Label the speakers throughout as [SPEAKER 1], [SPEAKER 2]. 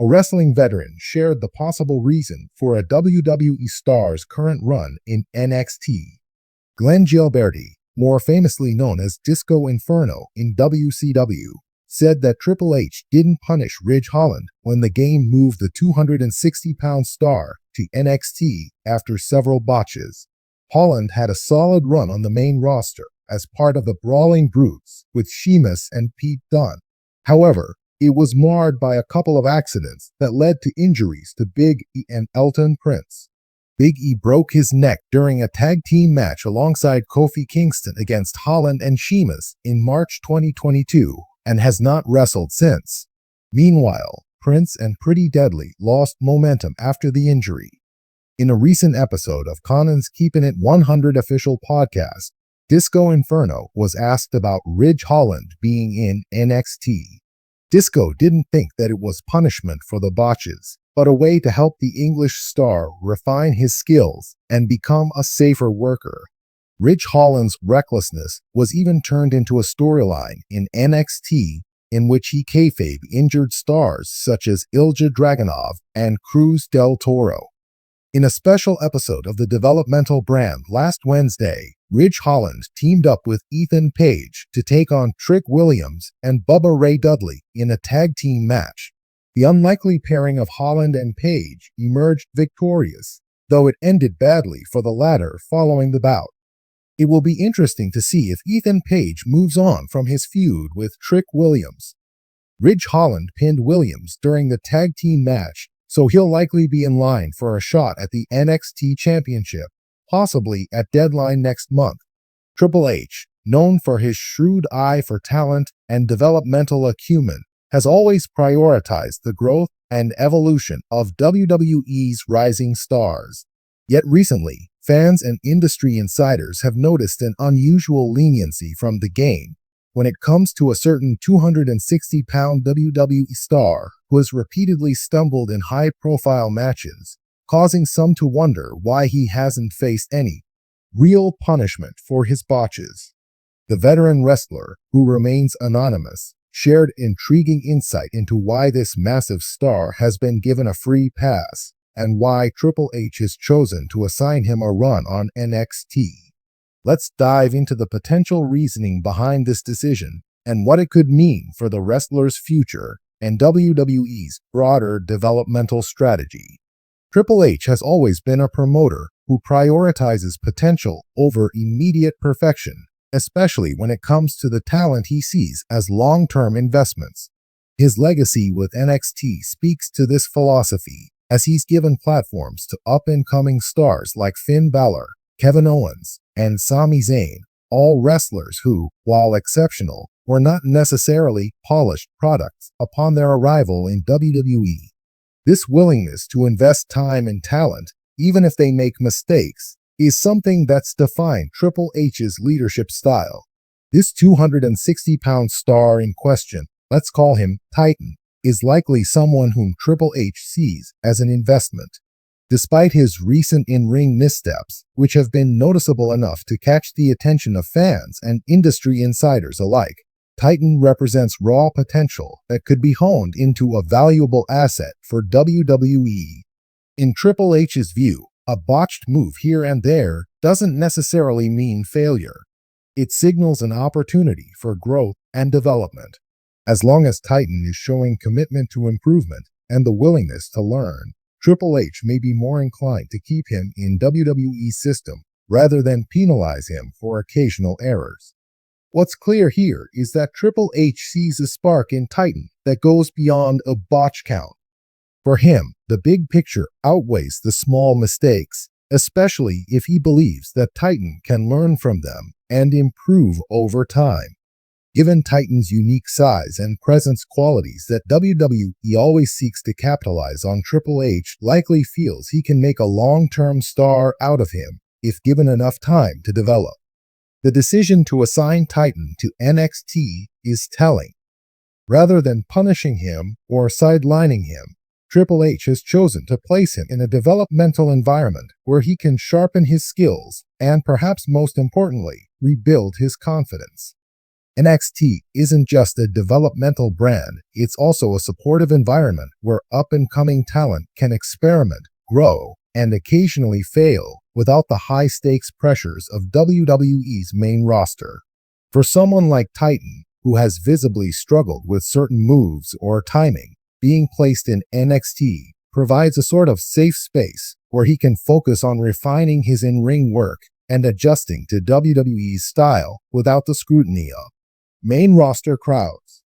[SPEAKER 1] a wrestling veteran, shared the possible reason for a WWE star's current run in NXT. Glenn Gilberti, more famously known as Disco Inferno in WCW, said that Triple H didn't punish Ridge Holland when the game moved the 260-pound star to NXT after several botches. Holland had a solid run on the main roster as part of the Brawling Brutes with Sheamus and Pete Dunne. However, it was marred by a couple of accidents that led to injuries to Big E and Elton Prince. Big E broke his neck during a tag team match alongside Kofi Kingston against Holland and Sheamus in March 2022 and has not wrestled since. Meanwhile, Prince and Pretty Deadly lost momentum after the injury. In a recent episode of Conan's Keepin' It 100 official podcast, Disco Inferno was asked about Ridge Holland being in NXT. Disco didn't think that it was punishment for the botches, but a way to help the English star refine his skills and become a safer worker. Ridge Holland's recklessness was even turned into a storyline in NXT in which he kayfabe injured stars such as Ilja Dragunov and Cruz del Toro. In a special episode of the developmental brand last Wednesday, Ridge Holland teamed up with Ethan Page to take on Trick Williams and Bubba Ray Dudley in a tag team match. The unlikely pairing of Holland and Page emerged victorious, though it ended badly for the latter following the bout. It will be interesting to see if Ethan Page moves on from his feud with Trick Williams. Ridge Holland pinned Williams during the tag team match, so he'll likely be in line for a shot at the NXT Championship, possibly at Deadline next month. Triple H, known for his shrewd eye for talent and developmental acumen, has always prioritized the growth and evolution of WWE's rising stars. Yet recently, fans and industry insiders have noticed an unusual leniency from the game when it comes to a certain 260-pound WWE star who has repeatedly stumbled in high-profile matches, causing some to wonder why he hasn't faced any real punishment for his botches. The veteran wrestler, who remains anonymous, shared intriguing insight into why this massive star has been given a free pass and why Triple H has chosen to assign him a run on NXT. Let's dive into the potential reasoning behind this decision and what it could mean for the wrestler's future and WWE's broader developmental strategy. Triple H has always been a promoter who prioritizes potential over immediate perfection, especially when it comes to the talent he sees as long-term investments. His legacy with NXT speaks to this philosophy, as he's given platforms to up-and-coming stars like Finn Balor, Kevin Owens, and Sami Zayn, all wrestlers who, while exceptional, were not necessarily polished products upon their arrival in WWE. This willingness to invest time and talent, even if they make mistakes, is something that's defined Triple H's leadership style. This 260-pound star in question, let's call him Titan, is likely someone whom Triple H sees as an investment. Despite his recent in-ring missteps, which have been noticeable enough to catch the attention of fans and industry insiders alike, Titan represents raw potential that could be honed into a valuable asset for WWE. In Triple H's view, a botched move here and there doesn't necessarily mean failure. It signals an opportunity for growth and development. As long as Titan is showing commitment to improvement and the willingness to learn, Triple H may be more inclined to keep him in WWE's system rather than penalize him for occasional errors. What's clear here is that Triple H sees a spark in Titan that goes beyond a botch count. For him, the big picture outweighs the small mistakes, especially if he believes that Titan can learn from them and improve over time. Given Titan's unique size and presence qualities that WWE always seeks to capitalize on, Triple H likely feels he can make a long-term star out of him if given enough time to develop. The decision to assign Titan to NXT is telling. Rather than punishing him or sidelining him, Triple H has chosen to place him in a developmental environment where he can sharpen his skills and, perhaps most importantly, rebuild his confidence. NXT isn't just a developmental brand, it's also a supportive environment where up-and-coming talent can experiment, grow, and occasionally fail without the high-stakes pressures of WWE's main roster. For someone like Titan, who has visibly struggled with certain moves or timing, being placed in NXT provides a sort of safe space where he can focus on refining his in-ring work and adjusting to WWE's style without the scrutiny of main roster crowds.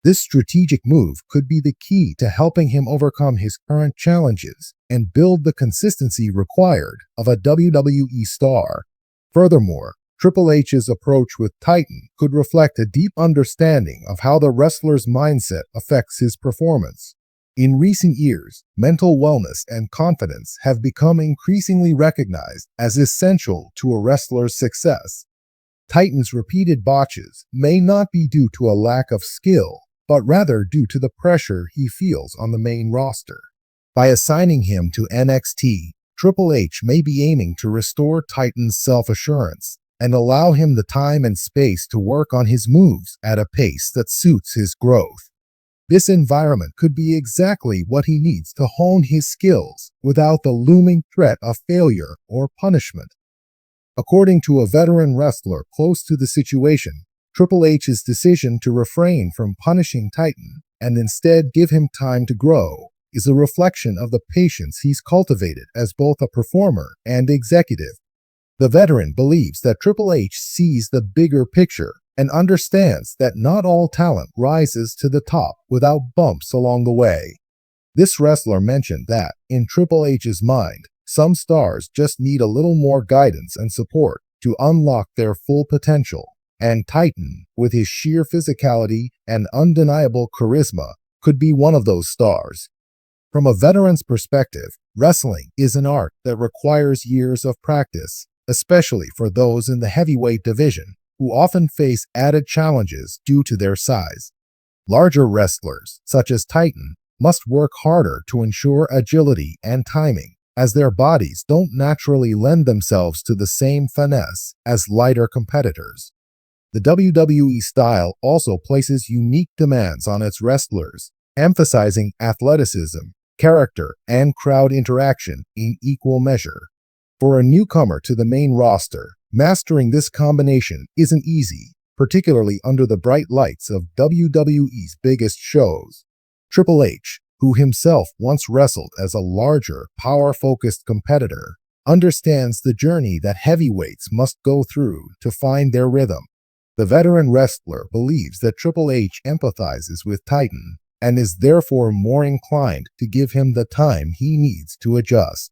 [SPEAKER 1] This strategic move could be the key to helping him overcome his current challenges and build the consistency required of a WWE star. Furthermore, Triple H's approach with Titan could reflect a deep understanding of how the wrestler's mindset affects his performance. In recent years, mental wellness and confidence have become increasingly recognized as essential to a wrestler's success. Titan's repeated botches may not be due to a lack of skill, but rather due to the pressure he feels on the main roster. By assigning him to NXT, Triple H may be aiming to restore Titan's self-assurance and allow him the time and space to work on his moves at a pace that suits his growth. This environment could be exactly what he needs to hone his skills without the looming threat of failure or punishment. According to a veteran wrestler close to the situation, Triple H's decision to refrain from punishing Titan and instead give him time to grow is a reflection of the patience he's cultivated as both a performer and executive. The veteran believes that Triple H sees the bigger picture and understands that not all talent rises to the top without bumps along the way. This wrestler mentioned that, in Triple H's mind, some stars just need a little more guidance and support to unlock their full potential, and Titan, with his sheer physicality and undeniable charisma, could be one of those stars. From a veteran's perspective, wrestling is an art that requires years of practice, especially for those in the heavyweight division, who often face added challenges due to their size. Larger wrestlers, such as Titan, must work harder to ensure agility and timing, as their bodies don't naturally lend themselves to the same finesse as lighter competitors. The WWE style also places unique demands on its wrestlers, emphasizing athleticism, character, and crowd interaction in equal measure. For a newcomer to the main roster, mastering this combination isn't easy, particularly under the bright lights of WWE's biggest shows. Triple H, who himself once wrestled as a larger, power-focused competitor, understands the journey that heavyweights must go through to find their rhythm. The veteran wrestler believes that Triple H empathizes with Titan and is therefore more inclined to give him the time he needs to adjust.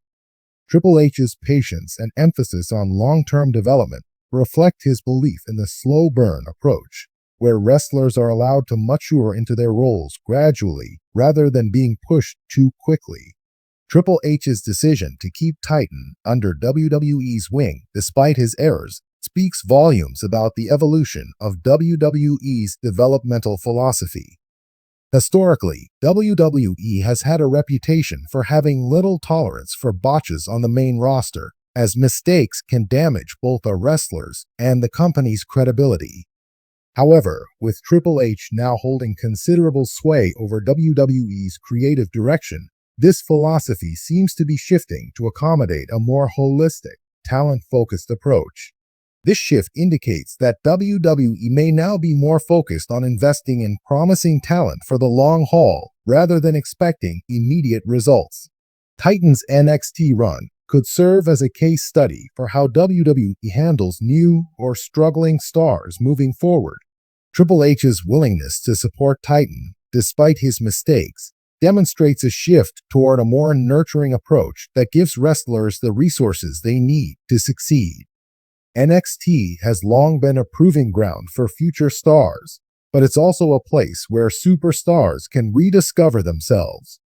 [SPEAKER 1] Triple H's patience and emphasis on long-term development reflect his belief in the slow burn approach, where wrestlers are allowed to mature into their roles gradually rather than being pushed too quickly. Triple H's decision to keep Titan under WWE's wing despite his errors speaks volumes about the evolution of WWE's developmental philosophy. Historically, WWE has had a reputation for having little tolerance for botches on the main roster, as mistakes can damage both a wrestler's and the company's credibility. However, with Triple H now holding considerable sway over WWE's creative direction, this philosophy seems to be shifting to accommodate a more holistic, talent-focused approach. This shift indicates that WWE may now be more focused on investing in promising talent for the long haul rather than expecting immediate results. Titan's NXT run could serve as a case study for how WWE handles new or struggling stars moving forward. Triple H's willingness to support Titan, despite his mistakes, demonstrates a shift toward a more nurturing approach that gives wrestlers the resources they need to succeed. NXT has long been a proving ground for future stars, but it's also a place where superstars can rediscover themselves.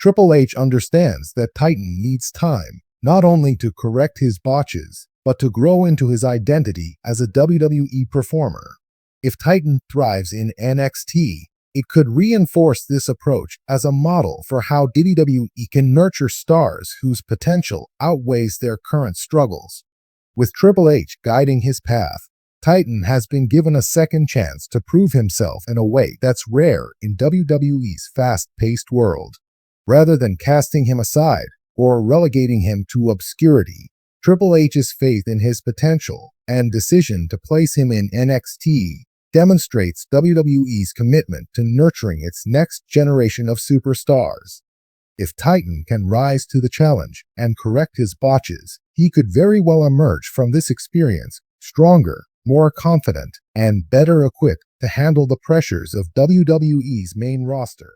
[SPEAKER 1] Triple H understands that Titan needs time, not only to correct his botches, but to grow into his identity as a WWE performer. If Titan thrives in NXT, it could reinforce this approach as a model for how WWE can nurture stars whose potential outweighs their current struggles. With Triple H guiding his path, Titan has been given a second chance to prove himself in a way that's rare in WWE's fast-paced world. Rather than casting him aside or relegating him to obscurity, Triple H's faith in his potential and decision to place him in NXT demonstrates WWE's commitment to nurturing its next generation of superstars. If Titan can rise to the challenge and correct his botches, he could very well emerge from this experience stronger, more confident, and better equipped to handle the pressures of WWE's main roster.